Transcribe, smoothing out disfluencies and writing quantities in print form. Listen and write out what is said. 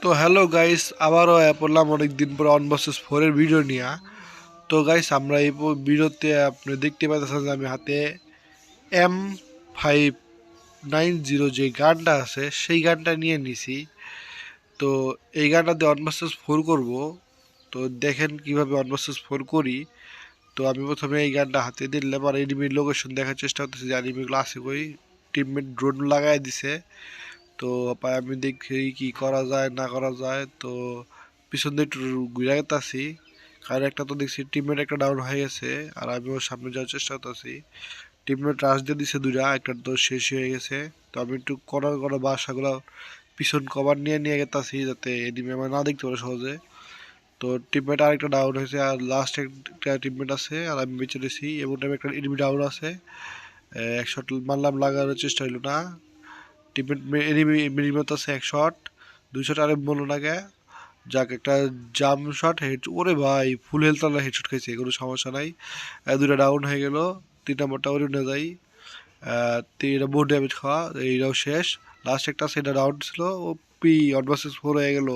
তো hello guys, আবারও পড়লাম অনেক দিন পর অন ভার্সেস 4 এর ভিডিও নিয়ে। তো গাইস, আমরা এই ভিডিওতে আপনি দেখতে পাচ্ছেন যে আমি হাতে M590 যে গানটা আছে সেই গানটা নিয়ে নিছি। তো এই গানটা দিয়ে অন ভার্সেস 4 করবো। তো দেখেন কিভাবে অন ভার্সেস 4 করি। তো আমি প্রথমে এই গানটা হাতে দিলাম আর এনিমির লোকেশন দেখার চেষ্টা করতেছি যে এনিমিগুলো আছে কই। টিমমেট ড্রোন লাগাই দিছে। তো আমি দেখি কি করা যায় না করা যায়। তো পিছন দিয়ে একটু ঘুরে গেতাছি, কারণ একটা তো দেখছি টিমমেট একটা ডাউন হয়ে গেছে আর আমি ওর সামনে যাওয়ার চেষ্টা করতেছি। টিমমেট রাশ দিয়ে দিছে দুইটা, একটা তো শেষ হয়ে গেছে। তো আমি একটু করার করা বাসাগুলো পিছন কভার নিয়ে নিয়ে গেতাছি যাতে এনিমি আমার না দেখতে পারে সহজে। তো টিমমেট আরেকটা ডাউন হয়েছে আর লাস্ট একটা টিমমেট আছে আর আমি বেঁচে রয়েছি। এমন টাইমে একটা এনিমি ডাউন আছে। এক শট মারলাম, লাগানোর চেষ্টা হইলো না। টিমমেট এনিমি মিনিমাম আছে এক শট, দুই শট আরে বললো না কে। যাক, একটা জাম শট হেড, ওরে ভাই ফুল হেলথ আলা হেডশট খাইছে, কোনো সমস্যা নাই। দুটা ডাউন হয়ে গেল, তিন নম্বরটা ওরে নিয়ে যাই। এটা বোর্ড ড্যামেজ খাওয়া, এইটাও শেষ। লাস্ট একটা সেটা ডাউন ছিল, ও পি অন ভার্সেস 4 হয়ে গেল।